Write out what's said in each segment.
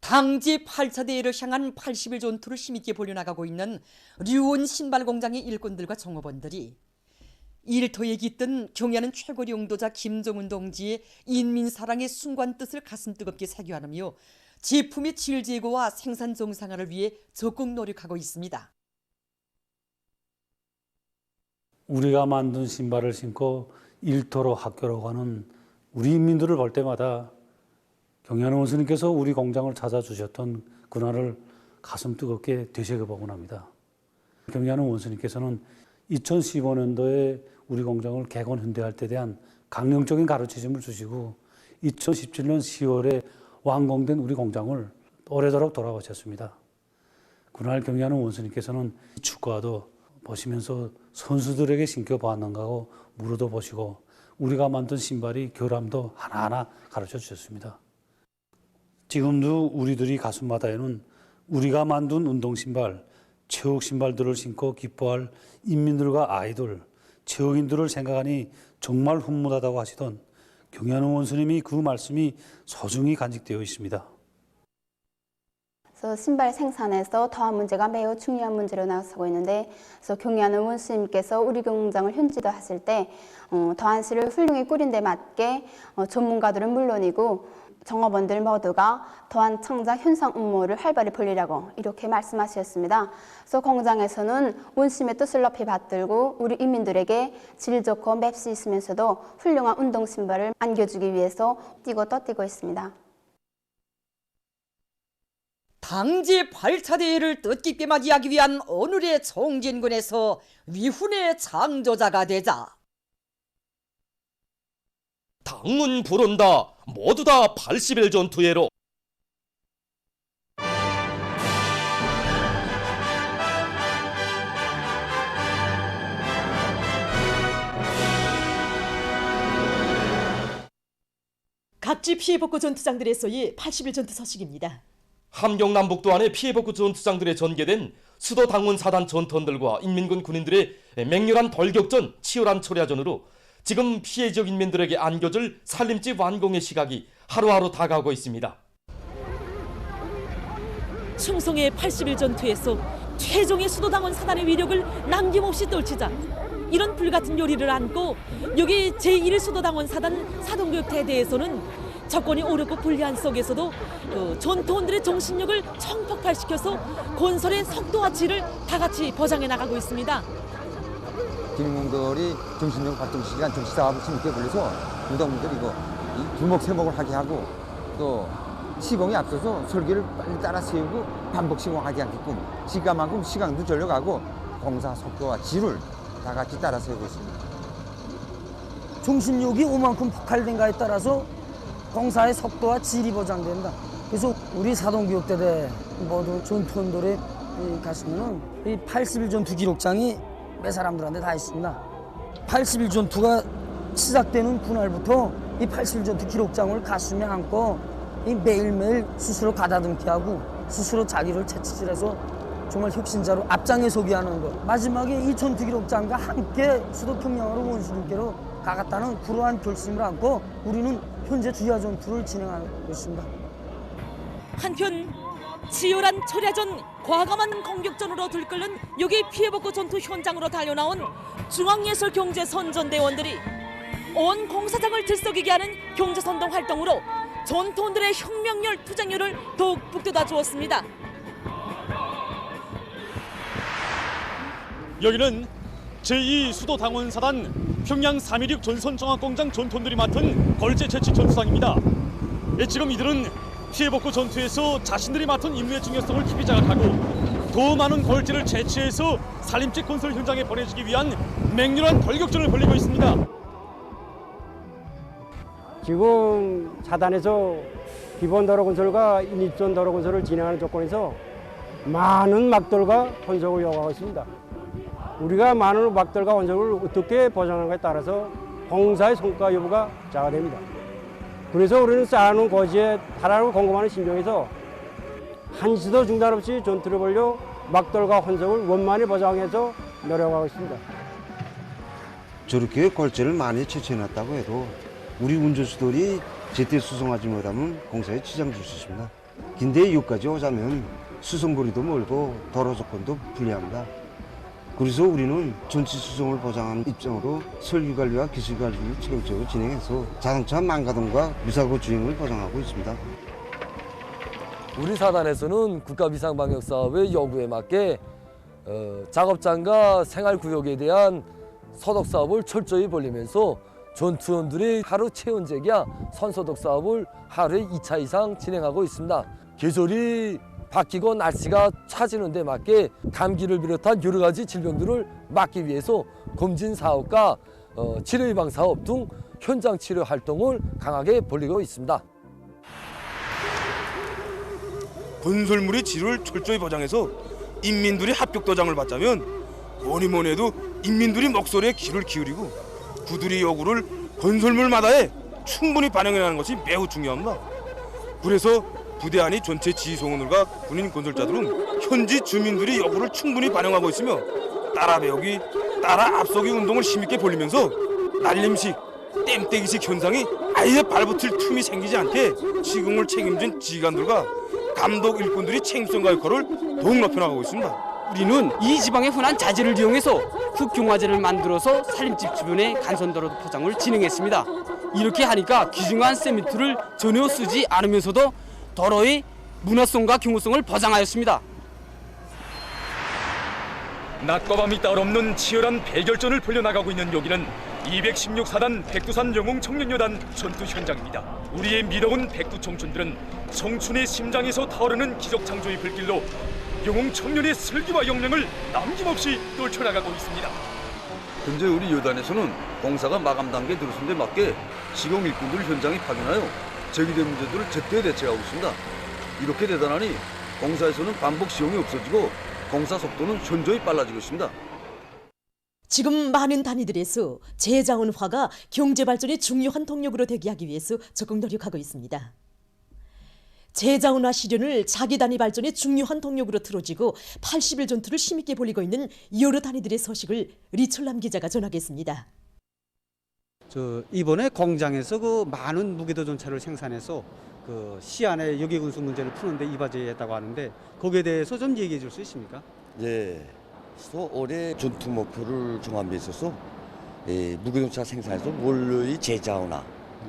당지 8차 대회를 향한 80일 전투를 힘있게 벌려나가고 있는 류온 신발공장의 일꾼들과 종업원들이 일터에 깃든 경야는 최고 용도자 김정은 동지의 인민사랑의 순관 뜻을 가슴 뜨겁게 새겨안으며 제품의 질 제고와 생산 정상화를 위해 적극 노력하고 있습니다. 우리가 만든 신발을 신고 일터로 학교로 가는 우리 인민들을 볼 때마다 경야는 원수님께서 우리 공장을 찾아주셨던 그날을 가슴 뜨겁게 되새겨보곤 합니다. 경야는 원수님께서는 2015년도에 우리 공장을 개건 현대할 때 대한 강령적인 가르치심을 주시고 2017년 10월에 완공된 우리 공장을 오래도록 돌아보셨습니다. 그날 경야는 원수님께서는 축구화도 보시면서 선수들에게 신겨보았는가 하고 물어도 보시고 우리가 만든 신발이 결함도 하나하나 가르쳐 주셨습니다. 지금도 우리들이 가슴마다에는 우리가 만든 운동신발, 체육신발들을 신고 기뻐할 인민들과 아이들, 체육인들을 생각하니 정말 훈훈하다고 하시던 경야는 원수님이 그 말씀이 소중히 간직되어 있습니다. 그래서 신발 생산에서 더한 문제가 매우 중요한 문제로 나서고 있는데, 그래서 경야는 원수님께서 우리 공장을 현지화하실 때 더한 실을 훌륭히 꾸린 데 맞게 전문가들은 물론이고 정업원들 모두가 더한 창작 현상 업무를 활발히 벌리라고 이렇게 말씀하셨습니다. 그래서 공장에서는 원심의 뜻을 높이 받들고 우리 인민들에게 질 좋고 맵시 있으면서도 훌륭한 운동 신발을 안겨주기 위해서 뛰고 또 뛰고 있습니다. 당지 8차 대회를 뜻깊게 맞이하기 위한 오늘의 총진군에서 위훈의 창조자가 되자 당문 불온다. 모두 다 80일 전투회로. 각지 피해복구 전투장들에서의 80일 전투 소식입니다. 함경 남북도 안에 피해복구 전투장들에 전개된 수도 당문 사단 전투원들과 인민군 군인들의 맹렬한 돌격전, 치열한 초래전으로 지금 피해 지역 인민들에게 안겨줄 살림집 완공의 시각이 하루하루 다가오고 있습니다. 충성의 80일 전투에서 최종의 수도당원 사단의 위력을 남김없이 떨치자 이런 불같은 요리를 안고 여기 제1수도당원 사단 사동교육대대에서는 적권이 어렵고 불리한 속에서도 전투원들의 정신력을 총폭발시켜서 건설의 속도와 질을 다 같이 보장해 나가고 있습니다. 기능공들이 정신력 발동시키간 정치사업을 힘있게 벌려서 운동분들이 이거 두목세목을 하게 하고 또 시공에 앞서서 설계를 빨리 따라 세우고 반복 시공하지 않게끔 시간만큼 시간도 절약하고 공사 속도와 질을 다 같이 따라 세우고 있습니다. 정신력이 오만큼 폭발된가에 따라서 공사의 속도와 질이 보장된다. 그래서 우리 사동교육대대 모두 전투원들에 가시면은 이 80일 전투 기록장이 매 사람들한테 다 있습니다. 80일 전투가 시작되는 그날부터 이 80일 전투 기록장을 가슴에 안고 이 매일매일 스스로 가다듬게 하고 스스로 자기를 채찍질해서 정말 혁신자로 앞장에 서게 하는 것. 마지막에 이 전투 기록장과 함께 수도 평양으로 원수님께로 가겠다는 그러한 결심을 안고 우리는 현재 주야 전투를 진행하고 있습니다. 한편 치열한 초래전, 과감한 공격전으로 들끓는 여기 피해복구 전투 현장으로 달려나온 중앙예술경제선전대원들이 온 공사장을 들썩이게 하는 경제선동 활동으로 전투원들의 혁명열, 투쟁열을 더욱 북돋아 주었습니다. 여기는 제2수도당원사단 평양 316 전선종합공장 전투원들이 맡은 걸제 채취 전투장입니다. 지금 이들은 피해복구 전투에서 자신들이 맡은 임무의 중요성을 깊이 자각하고 더 많은 걸제를 채취해서 살림집 건설 현장에 보내주기 위한 맹렬한 돌격전을 벌이고 있습니다. 지금 사단에서 기본 도로 건설과 인입전 도로 건설을 진행하는 조건에서 많은 막돌과 혼석을 요구하고 있습니다. 우리가 많은 막돌과 혼석을 어떻게 보장하는가에 따라서 공사의 성과 여부가 좌우됩니다. 그래서 우리는 쌓아놓은 고지에 타락을 공급하는 심정에서 한시도 중단 없이 전투를 벌여 막돌과 혼석을 원만히 보장해서 노력하고 있습니다. 저렇게 걸제를 많이 채취해놨다고 해도 우리 운전수들이 제때 수송하지 못하면 공사에 지장 줄 수 있습니다. 근데 여기까지 오자면 수송거리도 멀고 도로 조건도 불리합니다. 그래서 우리는 전체 수송을 보장하는 입장으로 설계관리와 기술관리를 체계적으로 진행해서 자동차 망가짐과 무사고 주행을 보장하고 있습니다. 우리 사단에서는 국가비상방역사업의 요구에 맞게 작업장과 생활구역에 대한 소독사업을 철저히 벌리면서 전투원들의 하루 체온제기와 손소독사업을 하루에 2차 이상 진행하고 있습니다. 계절이 바뀌고 날씨가 차지는 데 맞게 감기를 비롯한 여러 가지 질병들을 막기 위해서 검진 사업과 치료 예방 사업 등 현장 치료 활동을 강하게 벌이고 있습니다. 건설물의 질을 철저히 보장해서 인민들이 합격 도장을 받자면 뭐니 해도 인민들이 목소리에 귀를 기울이고 그들의 요구를 건설물마다에 충분히 반영해내는 것이 매우 중요합니다. 그래서 부대 안의 전체 지휘송원들과 군인 건설자들은 현지 주민들의 요구를 충분히 반영하고 있으며 따라 배우기, 따라 앞서기 운동을 힘있게 벌리면서 날림식, 땜때기식 현상이 아예 발붙을 틈이 생기지 않게 시공을 책임진 지휘관들과 감독 일꾼들이 책임성과 역할을 더욱 높여나가고 있습니다. 우리는 이 지방의 흔한 자재를 이용해서 흙경화제를 만들어서 살림집 주변의 간선도로 포장을 진행했습니다. 이렇게 하니까 귀중한 세미트를 전혀 쓰지 않으면서도 도로의 문화성과 경호성을 보장하였습니다. 낮과 밤이 따로 없는 치열한 대결전을 벌려나가고 있는 여기는 216사단 백두산 영웅 청년여단 전투 현장입니다. 우리의 미덕은 백두 청춘들은 청춘의 심장에서 타오르는 기적창조의 불길로 영웅 청년의 슬기와 역량을 남김없이 떨쳐나가고 있습니다. 현재 우리 여단에서는 공사가 마감 단계에 들어선 데 맞게 시공 일꾼들을 현장에 파견하여 제기된 문제들을 제때 대처하고 있습니다. 이렇게 되다하니 공사에서는 반복 시험이 없어지고 공사 속도는 현저히 빨라지고 있습니다. 지금 많은 단위들에서 재자원화가 경제발전의 중요한 동력으로 대기하기 위해서 적극 노력하고 있습니다. 재자원화 실현을 자기 단위 발전의 중요한 동력으로 틀어지고 80일 전투를 힘있게 벌이고 있는 여러 단위들의 소식을 리철남 기자가 전하겠습니다. 이번에 공장에서 그 많은 무기도 전차를 생산해서 그 시안의 역외군수 문제를 푸는데 이바지했다고 하는데 거기에 대해서 좀 얘기해 줄 수 있습니까? 네. 그래서 올해 전투 목표를 정함에 있어서 무기전차 생산에서 원료의 재자원화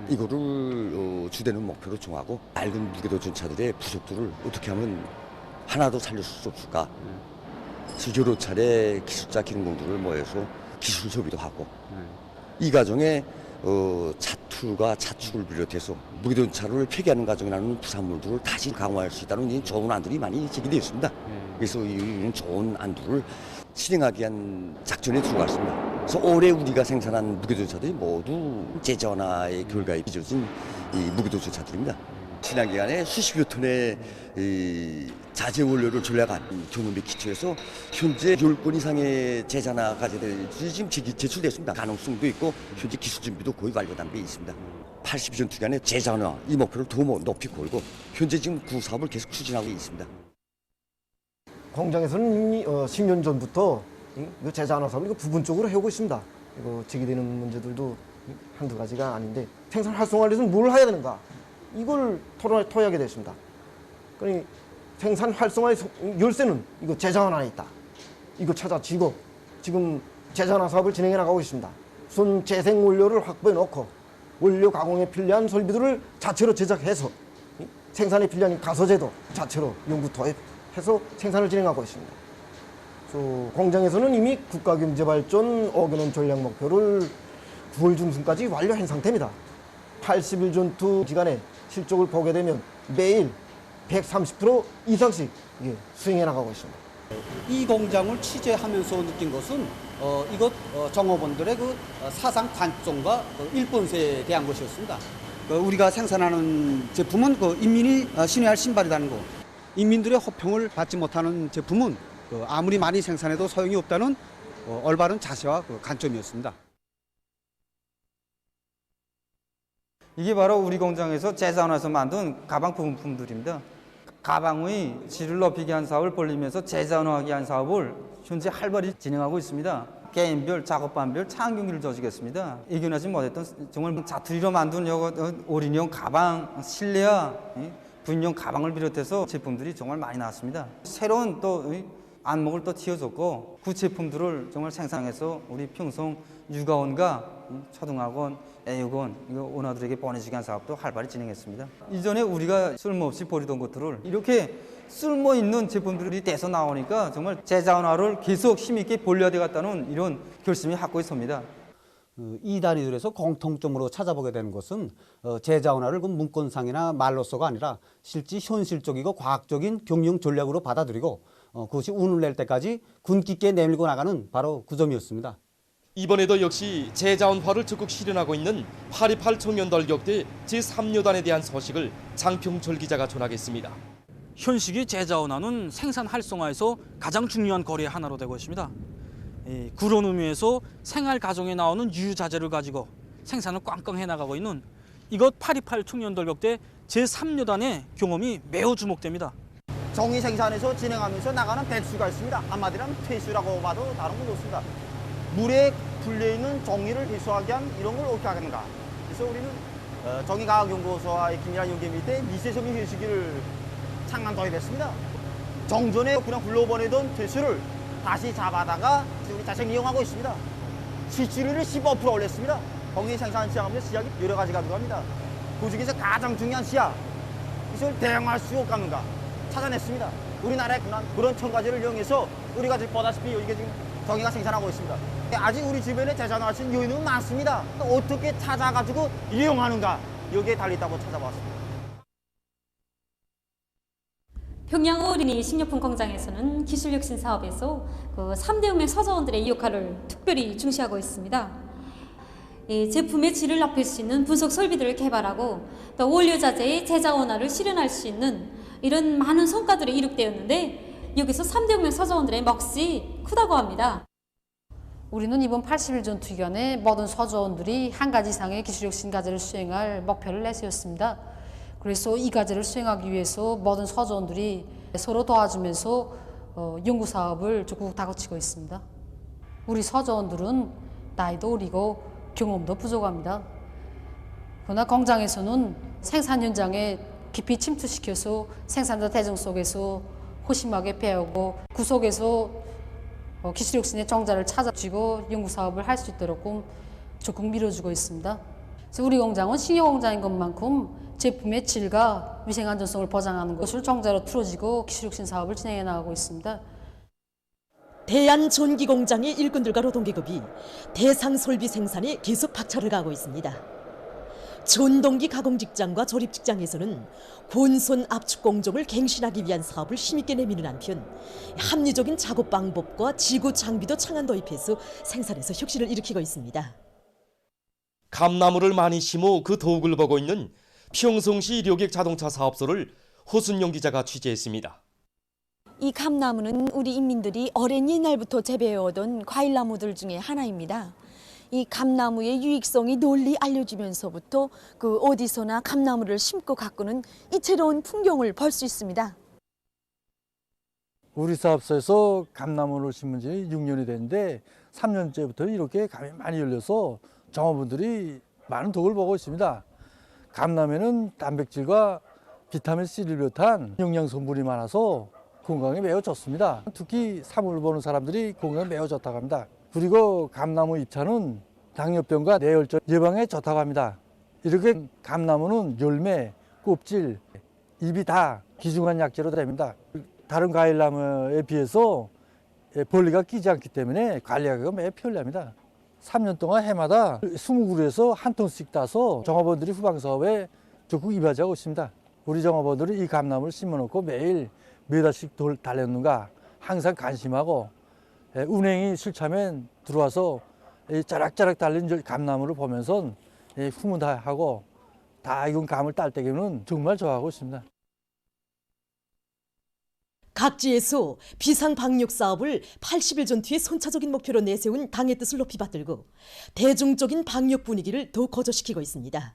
이거를 주되는 목표로 정하고 낡은 무기전차들의 부속들을 어떻게 하면 하나도 살릴 수 없을까. 그래서 여러 차례 기술자 기능공들을 모여서 기술 소비도 하고 이 과정에 자투가 자축을 비롯해서 무기전차를 폐기하는 과정이라는 부산물들을 다시 강화할 수 있다는 좋은 안들이 많이 제기되어 있습니다. 그래서 이 좋은 안들을 실행하기 위한 작전에 들어갔습니다. 그래서 올해 우리가 생산한 무기전차들이 모두 재자원화의 결과에 빚어진 이 무기전차들입니다. 지난 기간에 수십여 톤의 자재 원료를 전략한 경험에 기초해서 현재 10건 이상의 재자나 가제들이 지금 제출됐습니다. 가능성도 있고 현재 기술 준비도 거의 완료된 데 있습니다. 80전 기간에 재자원화 이 목표를 더 높이 걸고 현재 지금 그 사업을 계속 추진하고 있습니다. 공장에서는 이미 10년 전부터 이 재자원화 사업을 부분적으로 해오고 있습니다. 이거 제기되는 문제들도 한두 가지가 아닌데 생산 활성화를 위해서 뭘 해야 되는가? 이걸 토의하게 됐습니다. 그러니 생산 활성화의 열쇠는 이거 재자원화에 있다. 이거 찾아지고 지금 재자원화 사업을 진행해 나가고 있습니다. 우선 재생 원료를 확보해 놓고 원료 가공에 필요한 설비들을 자체로 제작해서 생산에 필요한 가소제도 자체로 연구 도입해서 생산을 진행하고 있습니다. 공장에서는 이미 국가경제발전 5개 년 전략 목표를 9월 중순까지 완료한 상태입니다. 80일 전투 기간에 실적을 보게 되면 매일 130% 이상씩 수행해 나가고 있습니다. 이 공장을 취재하면서 느낀 것은 이것 종업원들의 그 사상 관점과 일본세에 대한 것이었습니다. 우리가 생산하는 제품은 인민이 신뢰할 신발이라는 거. 인민들의 호평을 받지 못하는 제품은 아무리 많이 생산해도 소용이 없다는 올바른 자세와 관점이었습니다. 이게 바로 우리 공장에서 재자원화해서 만든 가방 부품들입니다. 가방의 질을 높이기 위한 사업을 벌리면서 재자원화하기 위한 사업을 현재 활발히 진행하고 있습니다. 게임별, 작업반별 창 경기를 조직했습니다. 이겨내지 못했던 정말 자투리로 만든 올인용 가방, 실내화, 군용 가방을 비롯해서 제품들이 정말 많이 나왔습니다. 새로운 또 안목을 또 틔워줬고 그 제품들을 정말 생산해서 우리 평성 육아원과 초등학원, 애육원 원아들에게 보내주기 위한 사업도 활발히 진행했습니다. 이전에 우리가 쓸모없이 버리던 것들을 이렇게 쓸모 있는 제품들이 돼서 나오니까 정말 재자원화를 계속 힘있게 벌려야 되겠다는 이런 결심이 확고히 섭니다. 이 단위들에서 공통점으로 찾아보게 되는 것은 재자원화를 그 문건상이나 말로서가 아니라 실제 현실적이고 과학적인 경영 전략으로 받아들이고 그것이 운을 낼 때까지 군기 있게 내밀고 나가는 바로 그 점이었습니다. 이번에도 역시 재자원화를 적극 실현하고 있는 8.28 청년돌격대 제3여단에 대한 소식을 장평철 기자가 전하겠습니다. 현식의 재자원화는 생산 활성화에서 가장 중요한 거리의 하나로 되고 있습니다. 그런 의미에서 생활 가정에 나오는 유유자재를 가지고 생산을 꽝꽝 해나가고 있는 이것 8.28 청년돌격대 제3여단의 경험이 매우 주목됩니다. 정의 생산에서 진행하면서 나가는 배수가 있습니다. 한마디로 하면 퇴수라고 봐도 다른 건 없습니다. 물에 불려있는 정의를 회수하게 한 이런 걸 어떻게 하는가. 그래서 우리는 정의과학연구소와의 긴밀한 연계 밑에 미세섬유 회수기를 창간 도입했습니다. 정전에 그냥 흘러보내던 퇴수를 다시 잡아다가 우리 자생 이용하고 있습니다. 수치료를 15% 올렸습니다. 정의 생산 시작하면서 시작이 여러 가지가 들어갑니다. 그 중에서 가장 중요한 시약, 이것을 대응할 수 없는가 찾아냈습니다. 우리나라의 그런 첨가제를 이용해서 우리가 지금 보다시피 이게 지금 정의가 생산하고 있습니다. 아직 우리 주변에 재자원화할 수 있는 요인은 많습니다. 어떻게 찾아가지고 이용하는가 여기에 달려있다고 찾아봤습니다. 평양 어린이 식료품 공장에서는 기술혁신 사업에서 3대 혁명 서자원들의 역할을 특별히 중시하고 있습니다. 제품의 질을 높일 수 있는 분석 설비들을 개발하고 또 원료자재의 재자원화를 실현할 수 있는 이런 많은 성과들이 이룩되었는데 여기서 3대 혁명 서자원들의 몫이 크다고 합니다. 우리는 이번 81전투 기간에 모든 서자원들이 한 가지 이상의 기술혁신 과제를 수행할 목표를 내세웠습니다. 그래서 이 과제를 수행하기 위해서 모든 서자원들이 서로 도와주면서 연구사업을 적극 다그치고 있습니다. 우리 서자원들은 나이도 어리고 경험도 부족합니다. 그러나 공장에서는 생산 현장에 깊이 침투시켜서 생산자 대중 속에서 호심하게 배우고 그 속에서 기술혁신의 정자를 찾아주고 연구사업을 할 수 있도록 적극 밀어주고 있습니다. 그래서 우리 공장은 식료공장인 것만큼 제품의 질과 위생 안전성을 보장하는 것을 정자로 틀어지고 기술혁신 사업을 진행해 나가고 있습니다. 대한전기공장의 일꾼들과 노동계급이 대상 설비 생산에 계속 박차를 가하고 있습니다. 전동기 가공 직장과 조립 직장에서는 본선 압축 공정을 갱신하기 위한 사업을 힘있게 내미는 한편 합리적인 작업 방법과 지구 장비도 창안 도입해서 생산에서 혁신을 일으키고 있습니다. 감나무를 많이 심어 그 덕을 보고 있는 평성시 료객 자동차 사업소를 호순용 기자가 취재했습니다. 이 감나무는 우리 인민들이 오랜 옛날부터 재배해오던 과일나무들 중에 하나입니다. 이 감나무의 유익성이 널리 알려지면서부터 그 어디서나 감나무를 심고 가꾸는 이채로운 풍경을 볼 수 있습니다. 우리 사업소에서 감나무를 심은 지 6년이 됐는데 3년째부터 이렇게 감이 많이 열려서 정화분들이 많은 덕을 보고 있습니다. 감나무에는 단백질과 비타민 C를 비롯한 영양 성분이 많아서 건강에 매우 좋습니다. 특히 사물을 보는 사람들이 건강에 매우 좋다고 합니다. 그리고 감나무 잎차는 당뇨병과 뇌혈전 예방에 좋다고 합니다. 이렇게 감나무는 열매, 껍질, 잎이 다 귀중한 약재로 됩니다. 다른 과일나무에 비해서 벌레가 끼지 않기 때문에 관리하기가 매우 편리합니다. 3년 동안 해마다 20그루에서 한 톤씩 따서 정화원들이 후방사업에 적극 입하자고 있습니다. 우리 정화원들이 이 감나무를 심어놓고 매일 몇 달씩 달렸는가 항상 관심하고 운행이 실차면 들어와서 자락자락 달린 감나무를 보면서 후문하고 다 익은 감을 딸 때에는 정말 좋아하고 있습니다. 각지에서 비상방역 사업을 80일 전투의 선차적인 목표로 내세운 당의 뜻을 높이 받들고 대중적인 방역 분위기를 더 고조시키고 있습니다.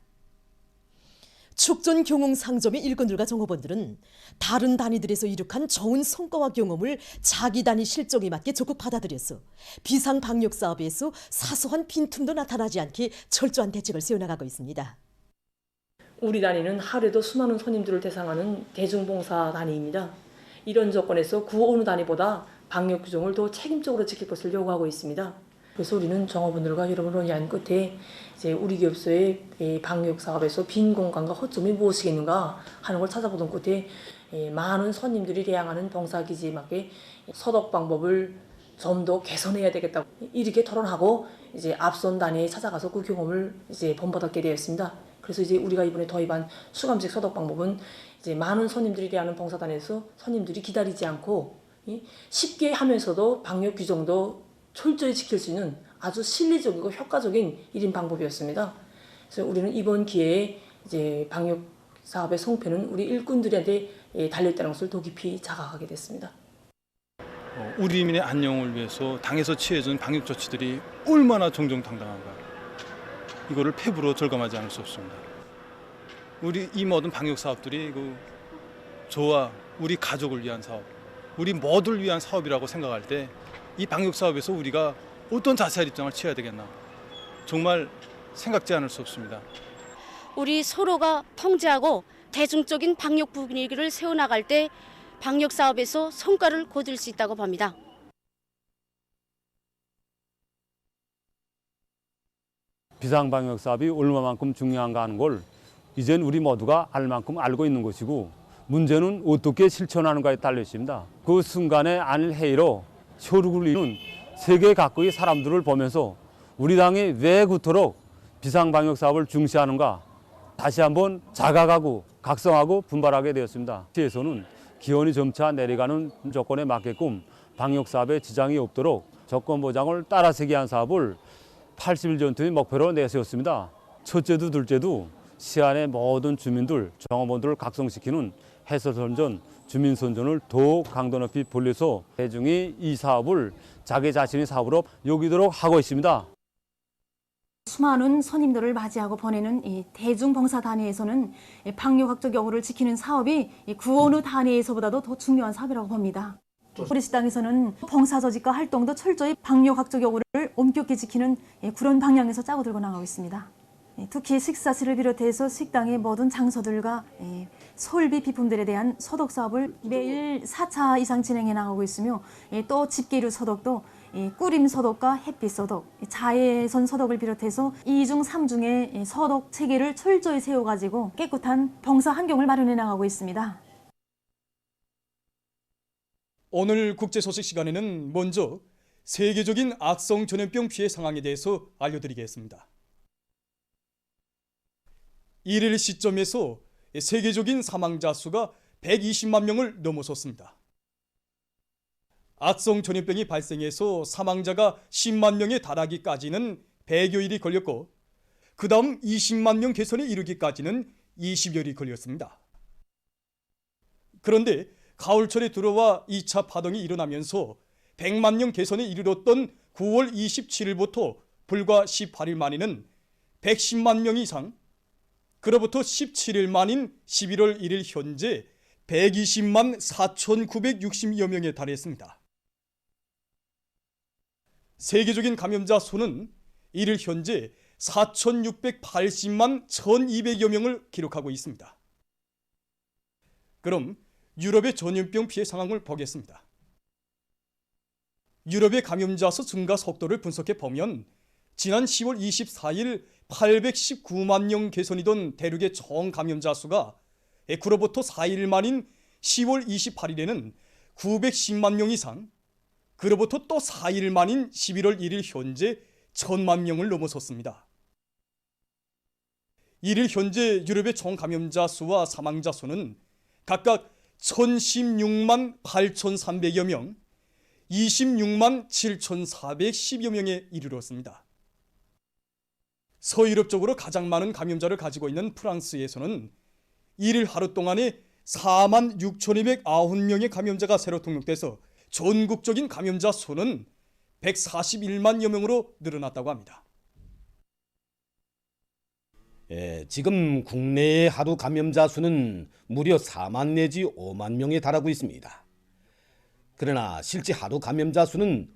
축전 경영 상점의 일꾼들과 정업원들은 다른 단위들에서 이룩한 좋은 성과와 경험을 자기 단위 실적에 맞게 적극 받아들여서 비상방역 사업에서 사소한 빈틈도 나타나지 않게 철저한 대책을 세워나가고 있습니다. 우리 단위는 하루에도 수많은 손님들을 대상하는 대중봉사 단위입니다. 이런 조건에서 구 어느 단위보다 방역 규정을 더 책임적으로 지킬 것을 요구하고 있습니다. 그래서 우리는 정업원들과 여러 번 논의한 끝에 이제 우리 기업소의 방역 사업에서 빈 공간과 허점이 무엇이겠는가 하는 걸 찾아보던 끝에 많은 손님들이 대항하는 봉사기지에 맞게 소독 방법을 좀 더 개선해야 되겠다고 이렇게 토론하고 이제 앞선 단위에 찾아가서 그 경험을 이제 본받았게 되었습니다. 그래서 이제 우리가 이번에 도입한 수감식 소독 방법은 이제 많은 손님들이 대하는 봉사단에서 손님들이 기다리지 않고 쉽게 하면서도 방역 규정도 철저히 지킬 수 있는 아주 실리적이고 효과적인 1인 방법이었습니다. 그래서 우리는 이번 기회에 이제 방역 사업의 성패는 우리 일꾼들한테 달려있다는 것을 더 깊이 자각하게 됐습니다. 우리 인민의 안녕을 위해서 당에서 취해준 방역 조치들이 얼마나 정정당당한가. 이거를 패부로 절감하지 않을 수 없습니다. 우리 이 모든 방역 사업들이 저와 우리 가족을 위한 사업, 우리 모두를 위한 사업이라고 생각할 때 이 방역 사업에서 우리가 어떤 자세한 입장을 취해야 되겠나. 정말 생각지 않을 수 없습니다. 우리 서로가 통제하고 대중적인 방역 분위기를 세워나갈 때 방역 사업에서 성과를 거둘 수 있다고 봅니다. 비상방역 사업이 얼마만큼 중요한가 하는 걸 이젠 우리 모두가 알 만큼 알고 있는 것이고 문제는 어떻게 실천하는가에 달려 있습니다. 그 순간에 안일 회의로 혈육을 이룬 세계 각국의 사람들을 보면서 우리 당이 왜 그토록 비상방역 사업을 중시하는가 다시 한번 자각하고 각성하고 분발하게 되었습니다. 시에서는 기온이 점차 내려가는 조건에 맞게끔 방역 사업에 지장이 없도록 조건 보장을 따라서기 한 사업을 80일 전투의 목표로 내세웠습니다. 첫째도 둘째도 시안의 모든 주민들, 정업원들을 각성시키는 해설선전, 주민선전을 더욱 강도 높이 벌려서 대중이 이 사업을 자기 자신의 사업으로 여기도록 하고 있습니다. 수많은 손님들을 맞이하고 보내는 이 대중봉사 단위에서는 방역학적 여부를 지키는 사업이 구 어느 단위에서보다도 더 중요한 사업이라고 봅니다. 우리 식당에서는 봉사 조직과 활동도 철저히 방역학적 여부를 엄격히 지키는 그런 방향에서 짜고 들고 나가고 있습니다. 특히 식사실을 비롯해서 식당의 모든 장소들과 설비 비품들에 대한 소독 사업을 매일 4차 이상 진행해 나가고 있으며 또 집게류 소독도 꿀림 소독과 햇빛 소독, 자외선 소독을 비롯해서 2중 3중의 소독 체계를 철저히 세워가지고 깨끗한 봉사 환경을 마련해 나가고 있습니다. 오늘 국제 소식 시간에는 먼저 세계적인 악성 전염병 피해 상황에 대해서 알려드리겠습니다. 1일 시점에서 세계적인 사망자 수가 120만 명을 넘어섰습니다. 악성 전염병이 발생해서 사망자가 10만 명에 달하기까지는 100여일이 걸렸고 그 다음 20만 명 개선에 이르기까지는 20여일이 걸렸습니다. 그런데 가을철에 들어와 2차 파동이 일어나면서 100만 명 개선에 이르렀던 9월 27일부터 불과 18일 만에는 110만 명 이상, 그로부터 17일 만인 11월 1일 현재 120만 4,960여 명에 달했습니다. 세계적인 감염자 수는 1일 현재 4,680만 1,200여 명을 기록하고 있습니다. 그럼 유럽의 전염병 피해 상황을 보겠습니다. 유럽의 감염자 수 증가 속도를 분석해 보면 지난 10월 24일 819만 명 개선이던 대륙의 총 감염자 수가 그로부터 4일 만인 10월 28일에는 910만 명 이상, 그로부터 또 4일 만인 11월 1일 현재 1000만 명을 넘어섰습니다. 1일 현재 유럽의 총 감염자 수와 사망자 수는 각각 1016만 8,300여 명, 26만 7,410여 명에 이르렀습니다. 서유럽 쪽으로 가장 많은 감염자를 가지고 있는 프랑스에서는 1일 하루 동안에 4만 6,209명의 감염자가 새로 등록돼서 전국적인 감염자 수는 141만여 명으로 늘어났다고 합니다. 지금 국내의 하루 감염자 수는 무려 4만 내지 5만 명에 달하고 있습니다. 그러나 실제 하루 감염자 수는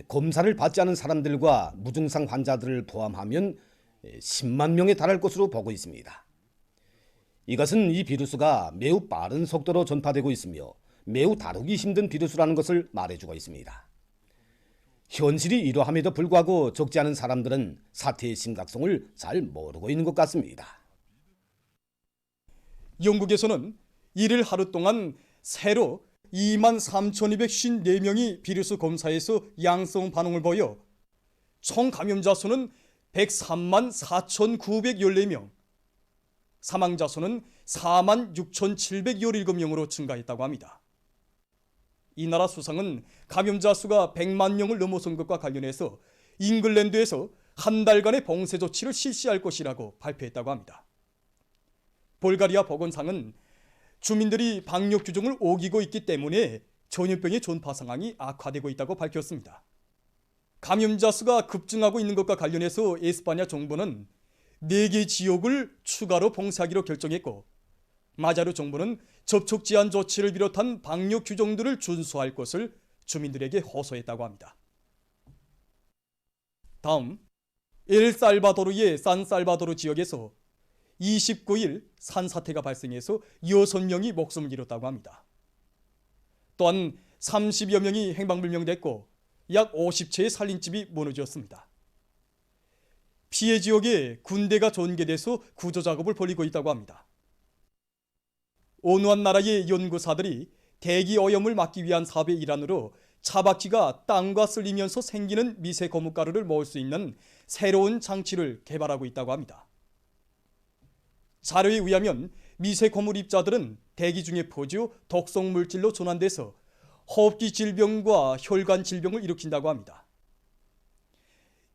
검사를 받지 않은 사람들과 무증상 환자들을 포함하면 10만 명에 달할 것으로 보고 있습니다. 이것은 이 비루스가 매우 빠른 속도로 전파되고 있으며 매우 다루기 힘든 비루스라는 것을 말해주고 있습니다. 현실이 이러함에도 불구하고 적지 않은 사람들은 사태의 심각성을 잘 모르고 있는 것 같습니다. 영국에서는 이를 하루 동안 새로 23,254명이 비루스 검사에서 양성 반응을 보여 총 감염자 수는 103만 4,914명, 사망자 수는 4만 6,717명으로 증가했다고 합니다. 이 나라 수상은 감염자 수가 100만 명을 넘어선 것과 관련해서 잉글랜드에서 한 달간의 봉쇄 조치를 실시할 것이라고 발표했다고 합니다. 불가리아 보건상은 주민들이 방역 규정을 어기고 있기 때문에 전염병의 전파 상황이 악화되고 있다고 밝혔습니다. 감염자 수가 급증하고 있는 것과 관련해서 에스파냐 정부는 4개 지역을 추가로 봉쇄하기로 결정했고, 마자르 정부는 접촉 제한 조치를 비롯한 방역 규정들을 준수할 것을 주민들에게 호소했다고 합니다. 다음, 엘살바도르의 산살바도르 지역에서 29일 산사태가 발생해서 6명이 목숨을 잃었다고 합니다. 또한 30여 명이 행방불명됐고 약 50채의 살림집이 무너졌습니다. 피해 지역에 군대가 전개돼서 구조 작업을 벌이고 있다고 합니다. 어느 한 나라의 연구사들이 대기 오염을 막기 위한 사업의 일환으로 차바퀴가 땅과 쓸리면서 생기는 미세 고무가루를 모을 수 있는 새로운 장치를 개발하고 있다고 합니다. 자료에 의하면 미세 고물 입자들은 대기 중에 퍼져 독성 물질로 전환돼서 호흡기 질병과 혈관 질병을 일으킨다고 합니다.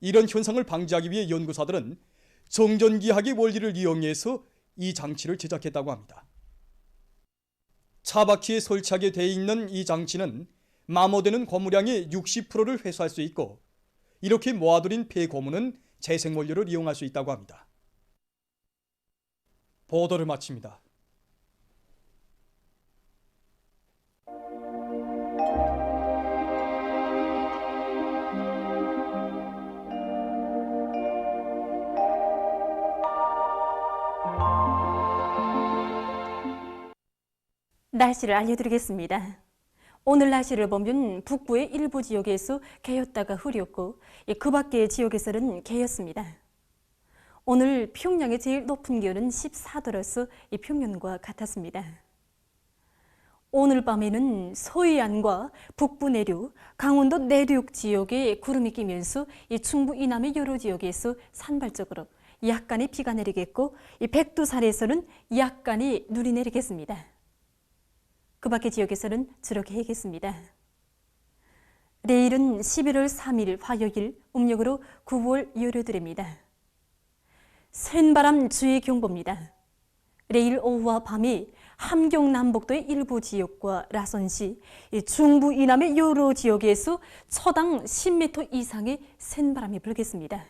이런 현상을 방지하기 위해 연구사들은 정전기학의 원리를 이용해서 이 장치를 제작했다고 합니다. 차바퀴에 설치하게 되어 있는 이 장치는 마모되는 고무량의 60%를 회수할 수 있고, 이렇게 모아두린 폐고무는 재생원료를 이용할 수 있다고 합니다. 보도를 마칩니다. 날씨를 알려드리겠습니다. 오늘 날씨를 보면 북부의 일부 지역에서 개였다가 흐렸고 그 밖의 지역에서는 개였습니다. 오늘 평양의 제일 높은 기온은 14도로서 평년과 같았습니다. 오늘 밤에는 서해안과 북부 내륙, 강원도 내륙 지역에 구름이 끼면서 충북 이남의 여러 지역에서 산발적으로 약간의 비가 내리겠고 백두산에서는 약간의 눈이 내리겠습니다. 그 밖의 지역에서는 주로 개겠습니다. 내일은 11월 3일 화요일, 음력으로 9월 열흘입니다. 센바람 주의 경보입니다. 내일 오후와 밤에 함경 남북도의 일부 지역과 라선시, 중부 이남의 여러 지역에서 초당 10m 이상의 센바람이 불겠습니다.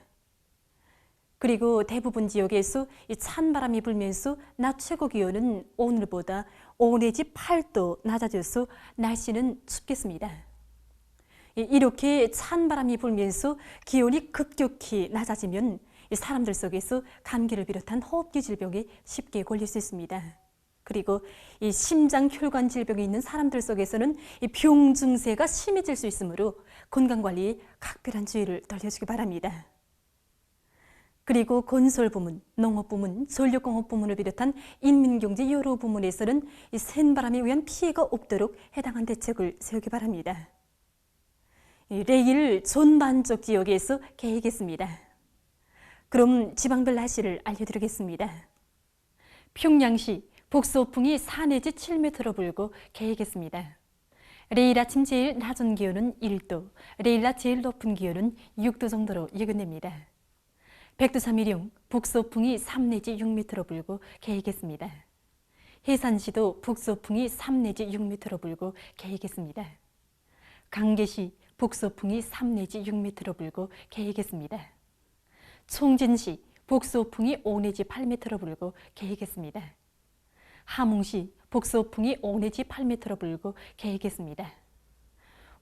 그리고 대부분 지역에서 찬바람이 불면서 낮 최고 기온은 오늘보다 5 내지 8도 낮아져서 날씨는 춥겠습니다. 이렇게 찬바람이 불면서 기온이 급격히 낮아지면 사람들 속에서 감기를 비롯한 호흡기 질병에 쉽게 걸릴 수 있습니다. 그리고 이 심장 혈관 질병이 있는 사람들 속에서는 이 병 증세가 심해질 수 있으므로 건강관리에 각별한 주의를 돌려주기 바랍니다. 그리고 건설부문, 농업부문, 전력공업부문을 비롯한 인민경제 여러 부문에서는 이 센바람에 의한 피해가 없도록 해당한 대책을 세우기 바랍니다. 내일 전반적 지역에서 개이겠습니다. 그럼 지방별 날씨를 알려드리겠습니다. 평양시 북서풍이 4 내지 7m로 불고 개이겠습니다. 내일 아침 제일 낮은 기온은 1도, 내일 낮 제일 높은 기온은 6도 정도로 예견됩니다. 백두산미령 북서풍이 3 내지 6m로 불고 개이겠습니다. 해산시도 북서풍이 3 내지 6m로 불고 개이겠습니다. 강계시 북서풍이 3 내지 6m로 불고 개이겠습니다. 총진시 북서풍이 5 내지 8m로 불고 개이겠습니다. 함흥시 북서풍이 5 내지 8m로 불고 개이겠습니다.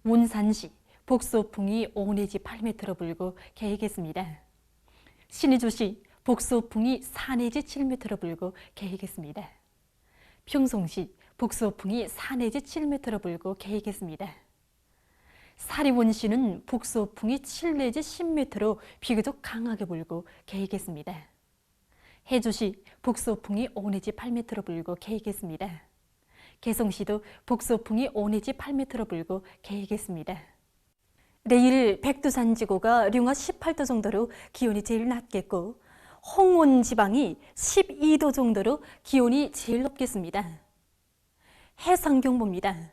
운산시 북서풍이 5 내지 8m로 불고 개이겠습니다. 신의주시 북서풍이 4 내지 7m로 불고 개이겠습니다. 평송시 북서풍이 4 내지 7m로 불고 개이겠습니다. 사리원시는 북서풍이 7 내지 10m로 비교적 강하게 불고 개이겠습니다. 해주시 북서풍이 5 내지 8m로 불고 개이겠습니다. 개성시도 북서풍이 5 내지 8m로 불고 개이겠습니다. 내일 백두산지구가 령화 18도 정도로 기온이 제일 낮겠고 홍원 지방이 12도 정도로 기온이 제일 높겠습니다. 해상경보입니다.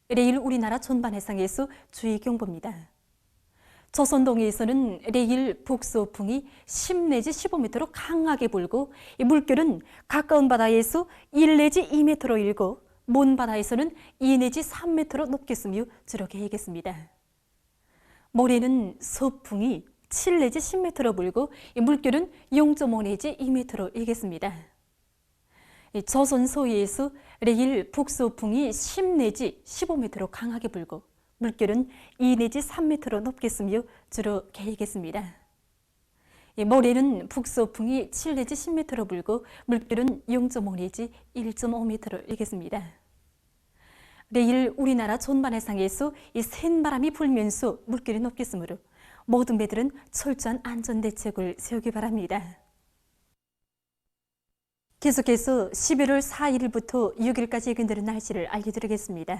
내일 우리나라 전반 해상에서 주의경보입니다. 조선동해에서는 내일 북서풍이 10 내지 15m로 강하게 불고 물결은 가까운 바다에서 1 내지 2m로 일고 먼 바다에서는 2 내지 3m로 높겠으며 주로 개이겠습니다. 모레는 서풍이 7 내지 10m로 불고 물결은 0.5 내지 2m로 일겠습니다. 조선 서해에서 내일 북서풍이 10 내지 15m로 강하게 불고 물결은 2 내지 3m로 높겠으며 주로 개이겠습니다. 모레는 북서풍이 7 내지 10m로 불고 물결은 0.5 내지 1.5m로 일겠습니다. 내일 우리나라 전반 해상에서 센 바람이 불면서 물결이 높겠으므로 모든 배들은 철저한 안전대책을 세우기 바랍니다. 계속해서 11월 4일부터 6일까지 예견되는 날씨를 알려드리겠습니다.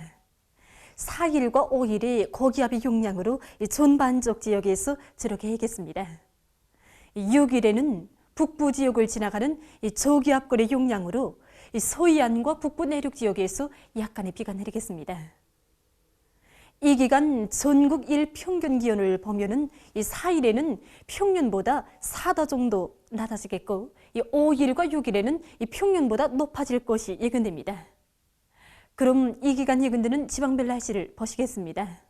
4일과 5일에 고기압의 영향으로 전반적 지역에서 주로 개이겠습니다. 6일에는 북부 지역을 지나가는 저기압골의 영향으로 서해안과 북부 내륙 지역에서 약간의 비가 내리겠습니다. 이 기간 전국 일평균 기온을 보면은 4일에는 평년보다 4도 정도 낮아지겠고 5일과 6일에는 평년보다 높아질 것이 예견됩니다. 그럼 이 기간 예견되는 지방별 날씨를 보시겠습니다.